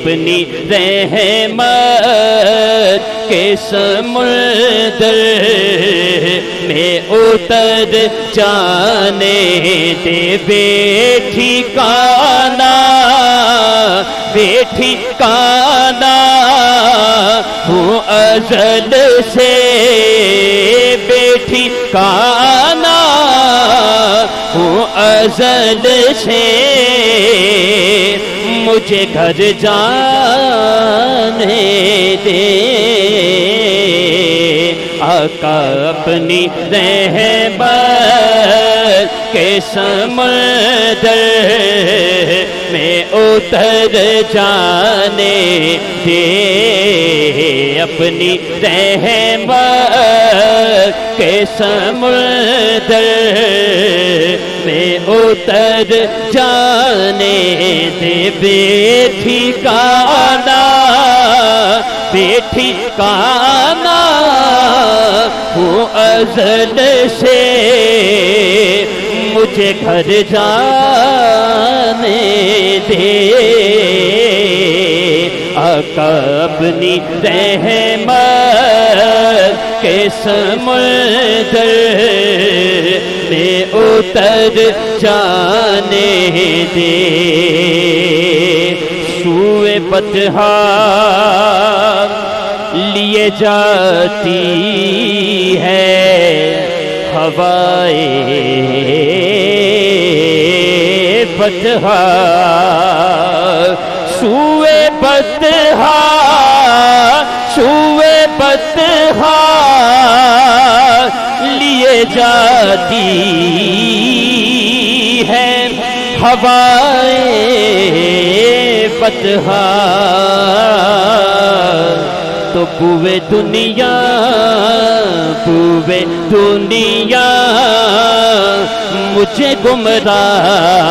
اپنی رحمت کے سمندر میں اتر جانے دے بے ٹھکانہ ہوں ازل سے بے ٹھکانہ ہوں ازل سے مجھے گھر جانے دے آقا اپنی رحمت کے سمندر میں اتر جانے دے اپنی رحمت کے سمندر میں اتر جانے دے بے ٹھکانہ ہوں ازل سے مجھے گھر جانے دے آقا اپنی رحمت کے سمندر میں اتر جانے دے سوئے بطحا لیے جاتی ہے ہوائے بطحا سوئے بطحا لیے جاتی ہے ہوائے بطحا تو بوئے دنیا مجھے گمراہ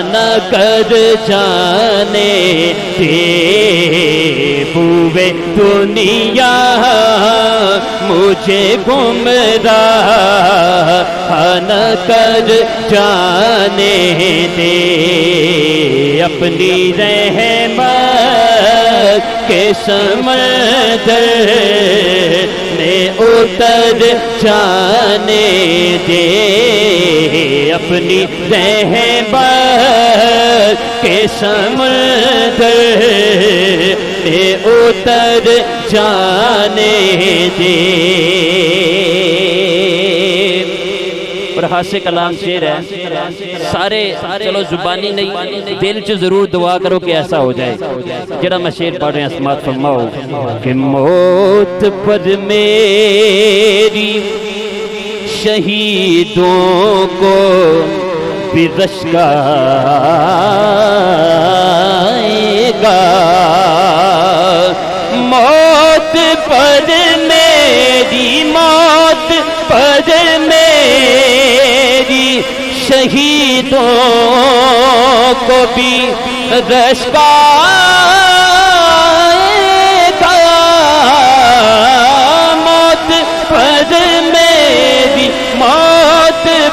نہ کر جانے دے بوئے دنیا مجھے گمراہ نہ کر جانے دے اپنی رحمت کے سمندر میں اتر جانے دے اپنی رحمت کے سمندر میں اتر جانے دے اور ہاسے کلام شعر ہے سارے چلو زبانی نہیں دل چ ضرور دعا کرو کہ ایسا ہو جائے جڑا میں شعر پڑھ رہے ہیں سماعت فرماؤ کہ موت پر میری شہیدوں کو بھی رشکائے گا موت پر میری شہیدوں کو بھی رشکائے گا موت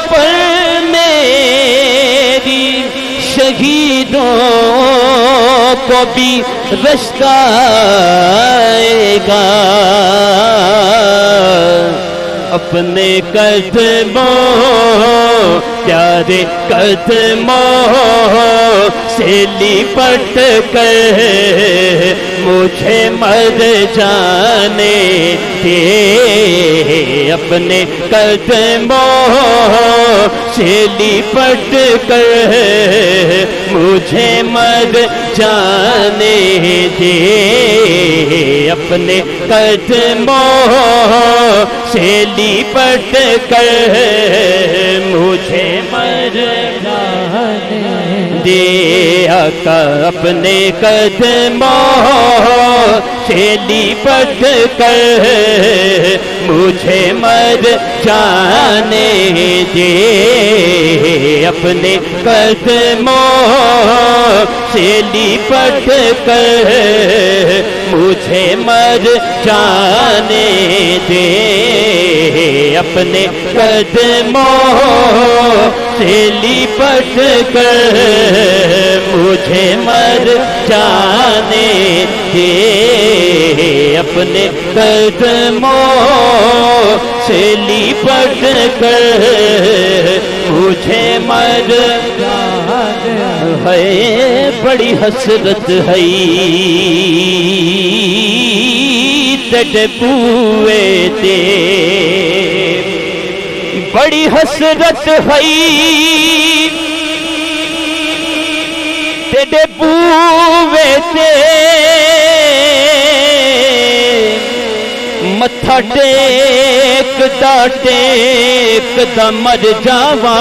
پر میری شہیدوں کو بھی رشکائے گا اپنے قدموں پیارے قدموں سے لپٹ کر مجھے مر جانے دے اپنے قدموں سے لپٹ کر مجھے مر جانے دے اپنے قدموں سے لپٹ کر مجھے مر جانے دے آقا اپنے قدموں سے لپٹ کر مجھے مر جانے دے اپنے قدموں سے لپٹ کر مجھے مر جانے دے اپنے قدموں سے لپٹ کر مجھے مر جانے دے اپنے قدموں سے لپٹ کر مجھے مر ہے بڑی حسرت ہے تیرے بوئے تے بڑی حسرت ہے تیرے بوئے تے متھا ٹیک دا مر جاواں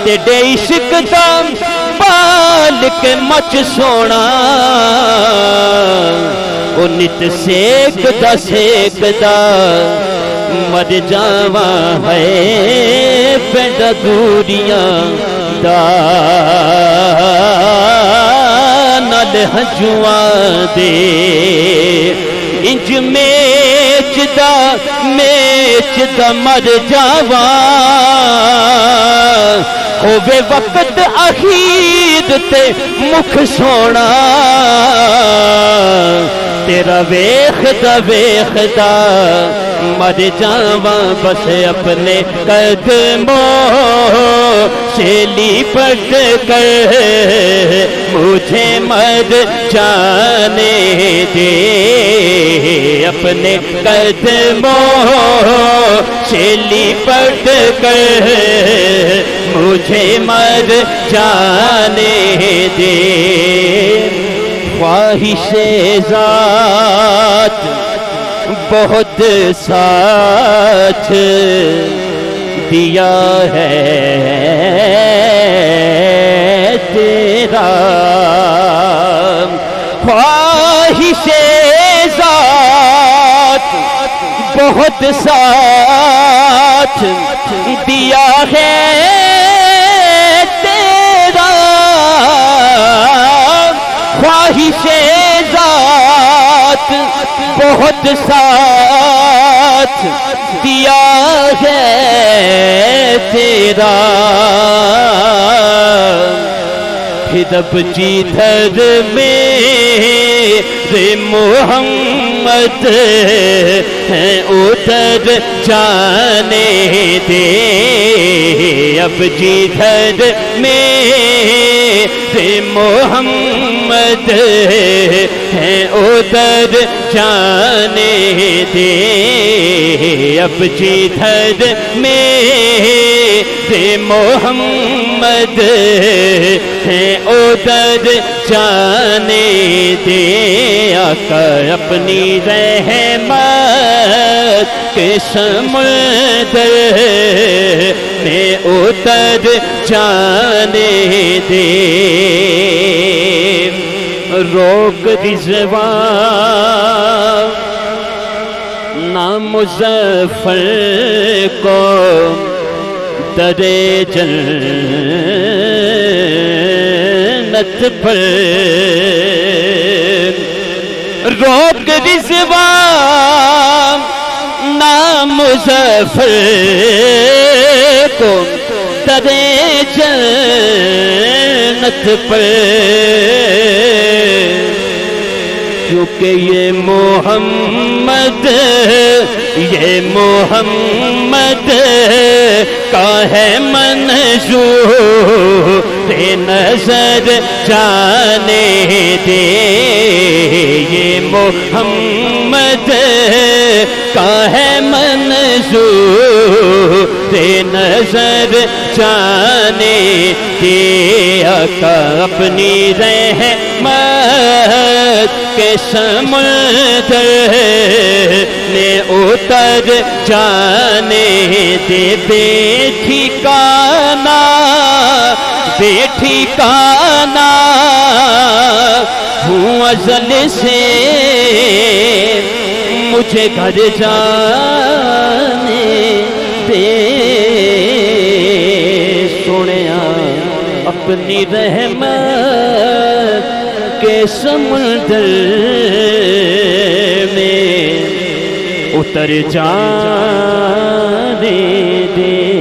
تیرے عشق دا پال کے مچ سونا او نت سیک دا مر جاواں ہے پنڈ دوریاں دا نال ہنجواں دے انج میچ دا مر جاواں ہووے وقت اخیر تے مکھ سونا تیرا ویکھدا مر جاواں بس اپنے قدموں سے لپٹ کر مجھے مر جانے دے اپنے قدموں سے لپٹ کر مجھے مر جانے دے خواہش ذات بہت ساتھ دیا ہے تیرا خواہش ذات بہت ساتھ دیا ہے تیرا خواہش ذات بہت ساتھ دیا ہے تیرا پھر اب جدھر میرے محمد ہیں ادھر جانے دے اب جدھر میرے محمد ہیں ادھر جانے دے اب جدھر میرے محمد ہیں ادھر جانے دے آقا اپنی رحمت کے سمندر میں اتر جانے دے روک رضوان نام مظفر کو درے جنت پر روک رضوان نام مظفر کو درے جنت پر کیونکہ یہ محمد کا ہے منظور نظر جانے دے یہ محمد کا ہے منظور نظر جانے دے آقا اپنی رحمت کے سمندر نے اتر جانے دے بے ٹھکانہ ہوں ازل سے مجھے گھر جانے دے سونیا اپنی رحمت کے سمندر میں اتر جانے دے